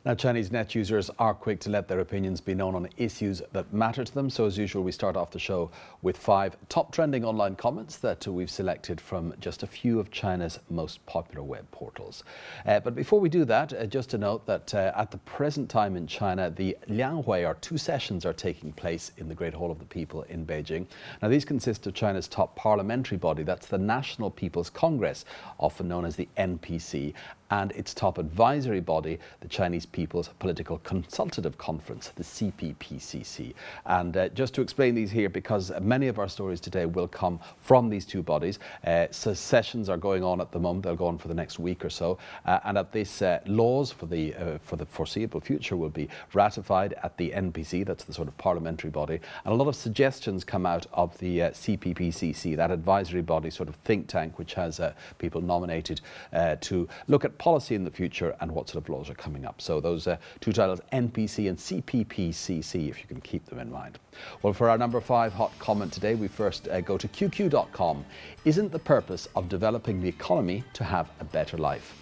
Now, Chinese net users are quick to let their opinions be known on issues that matter to them. So as usual, we start off the show with 5 top trending online comments that we've selected from just a few of China's most popular web portals. But before we do that, just to note that at the present time in China, the Lianghui, or 2 sessions, are taking place in the Great Hall of the People in Beijing. Now, these consist of China's top parliamentary body, that's the National People's Congress, often known as the NPC, and its top advisory body, the Chinese People's Political Consultative Conference, the CPPCC. And just to explain these here, because many of our stories today will come from these 2 bodies. So sessions are going on at the moment. They'll go on for the next week or so. And at this, laws for the foreseeable future will be ratified at the NPC, that's the sort of parliamentary body. And a lot of suggestions come out of the CPPCC, that advisory body, sort of think tank, which has people nominated to look at policy in the future and what sort of laws are coming up. So those 2 titles, NPC and CPPCC, if you can keep them in mind. Well, for our number 5 hot comment today, we first go to QQ.com. Isn't the purpose of developing the economy to have a better life?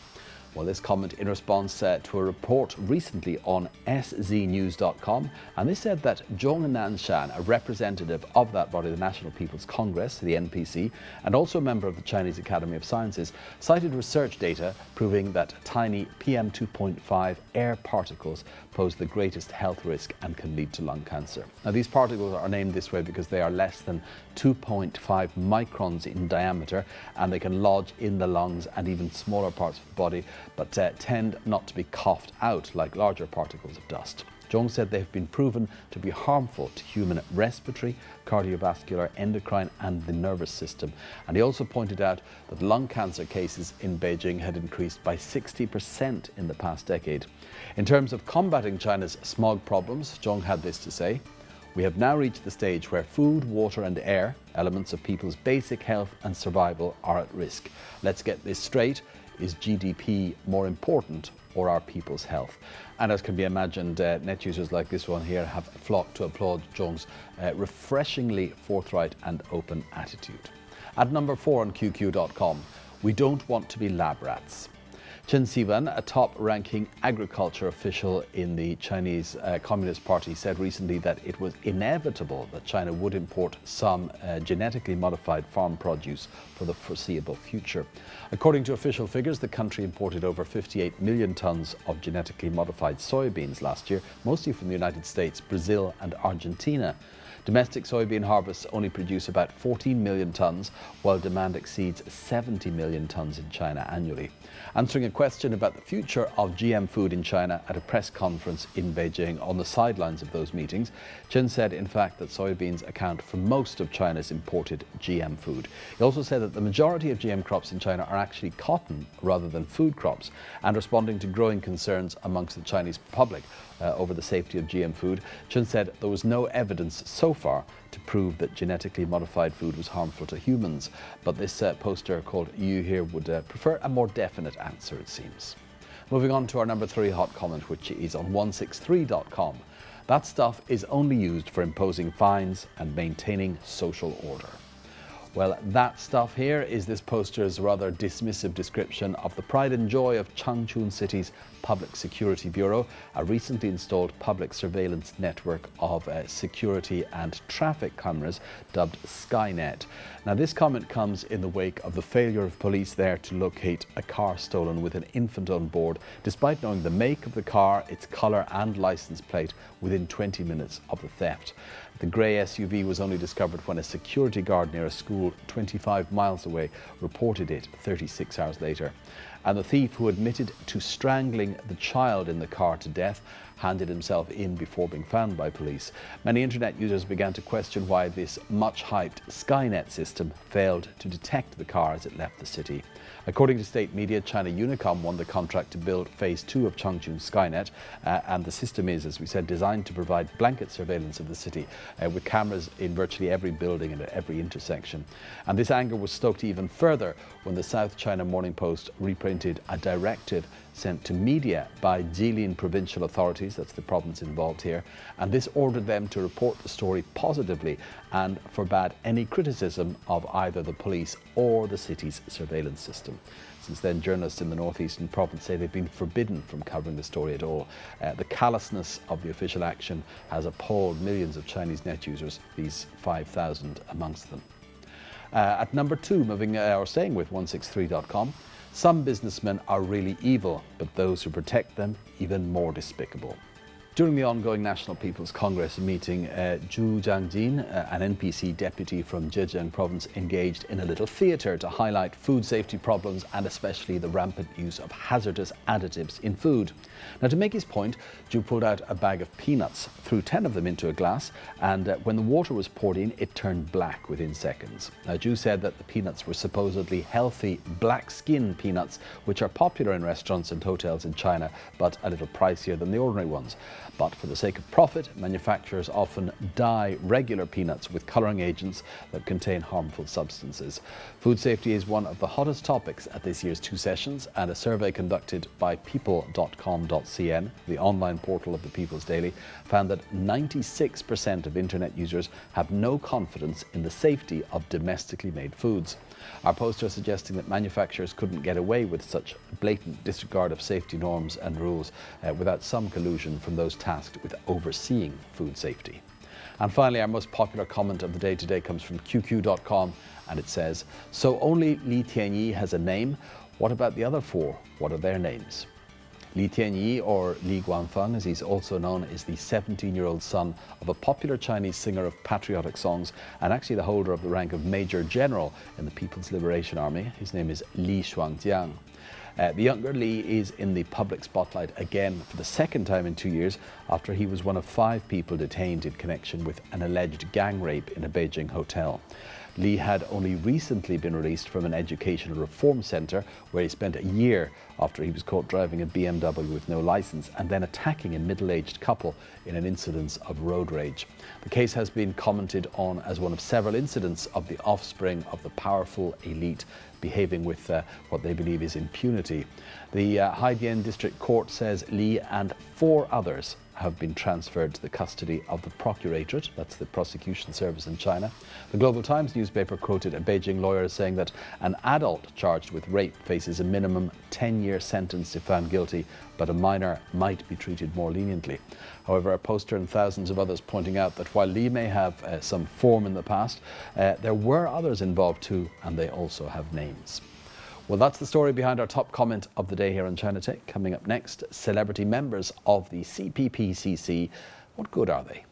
Well, this comment in response to a report recently on sznews.com, and they said that Zhong Nanshan, a representative of that body, the National People's Congress, the NPC, and also a member of the Chinese Academy of Sciences, cited research data proving that tiny PM2.5 air particles pose the greatest health risk and can lead to lung cancer. Now, these particles are named this way because they are less than 2.5 microns in diameter, and they can lodge in the lungs and even smaller parts of the body, but tend not to be coughed out like larger particles of dust. Zhong said they have been proven to be harmful to human respiratory, cardiovascular, endocrine and the nervous system. And he also pointed out that lung cancer cases in Beijing had increased by 60% in the past decade. In terms of combating China's smog problems, Zhong had this to say: "We have now reached the stage where food, water and air, elements of people's basic health and survival, are at risk. Let's get this straight. Is GDP more important or our people's health?" And as can be imagined, net users like this one here have flocked to applaud Zhong's refreshingly forthright and open attitude. At number 4 on QQ.com, we don't want to be lab rats. Chen Siwen, a top-ranking agriculture official in the Chinese Communist Party, said recently that it was inevitable that China would import some genetically modified farm produce for the foreseeable future. According to official figures, the country imported over 58 million tons of genetically modified soybeans last year, mostly from the United States, Brazil and Argentina. Domestic soybean harvests only produce about 14 million tons, while demand exceeds 70 million tons in China annually. Answering a question about the future of GM food in China at a press conference in Beijing on the sidelines of those meetings, Chen said, in fact, that soybeans account for most of China's imported GM food. He also said that the majority of GM crops in China are actually cotton rather than food crops. And responding to growing concerns amongst the Chinese public over the safety of GM food, Chen said there was no evidence so far to prove that genetically modified food was harmful to humans. But this poster called You here would prefer a more definite answer, it seems. Moving on to our number 3 hot comment, which is on 163.com. That stuff is only used for imposing fines and maintaining social order. Well, that stuff here is this poster's rather dismissive description of the pride and joy of Changchun City's Public Security Bureau, a recently installed public surveillance network of security and traffic cameras dubbed Skynet. Now, this comment comes in the wake of the failure of police there to locate a car stolen with an infant on board, despite knowing the make of the car, its colour and licence plate within 20 minutes of the theft. The grey SUV was only discovered when a security guard near a school 25 miles away reported it 36 hours later. And the thief, who admitted to strangling the child in the car to death, handed himself in before being found by police. Many internet users began to question why this much-hyped Skynet system failed to detect the car as it left the city. According to state media, China Unicom won the contract to build phase 2 of Changchun Skynet, and the system is, as we said, designed to provide blanket surveillance of the city with cameras in virtually every building and at every intersection. And this anger was stoked even further when the South China Morning Post reprinted a directive sent to media by Jilin provincial authorities, that's the province involved here, and this ordered them to report the story positively and forbade any criticism of either the police or the city's surveillance system. Since then, journalists in the northeastern province say they've been forbidden from covering the story at all. The callousness of the official action has appalled millions of Chinese net users, these 5,000 amongst them. At number 2, staying with 163.com, some businessmen are really evil, but those who protect them even more despicable. During the ongoing National People's Congress meeting, Zhu Jiangjin, an NPC deputy from Zhejiang province, engaged in a little theatre to highlight food safety problems and especially the rampant use of hazardous additives in food. Now, to make his point, Zhu pulled out a bag of peanuts, threw 10 of them into a glass, and when the water was poured in, it turned black within seconds. Now, Zhu said that the peanuts were supposedly healthy black skin peanuts, which are popular in restaurants and hotels in China, but a little pricier than the ordinary ones. But for the sake of profit, manufacturers often dye regular peanuts with colouring agents that contain harmful substances. Food safety is one of the hottest topics at this year's 2 sessions, and a survey conducted by people.com.cn, the online portal of the People's Daily, found that 96% of internet users have no confidence in the safety of domestically made foods. Our poster suggesting that manufacturers couldn't get away with such blatant disregard of safety norms and rules without some collusion from those tasked with overseeing food safety. And finally, our most popular comment of the day today comes from QQ.com, and it says, "So only Li Tianyi has a name? What about the other 4? What are their names?" Li Tianyi, or Li Guangfeng as he's also known, is the 17-year-old son of a popular Chinese singer of patriotic songs and actually the holder of the rank of Major General in the People's Liberation Army. His name is Li Shuangjiang. The younger Li is in the public spotlight again for the second time in 2 years after he was one of 5 people detained in connection with an alleged gang rape in a Beijing hotel. Li had only recently been released from an educational reform centre where he spent a year after he was caught driving a BMW with no licence and then attacking a middle-aged couple in an incident of road rage. The case has been commented on as one of several incidents of the offspring of the powerful elite behaving with what they believe is impunity. The Haidian District Court says Li and 4 others have been transferred to the custody of the Procuratorate, that's the prosecution service in China. The Global Times newspaper quoted a Beijing lawyer saying that an adult charged with rape faces a minimum 10-year sentence if found guilty, but a minor might be treated more leniently. However, a poster and thousands of others pointing out that while Li may have some form in the past, there were others involved too, and they also have names. Well, that's the story behind our top comment of the day here on China Take. Coming up next, celebrity members of the CPPCC. What good are they?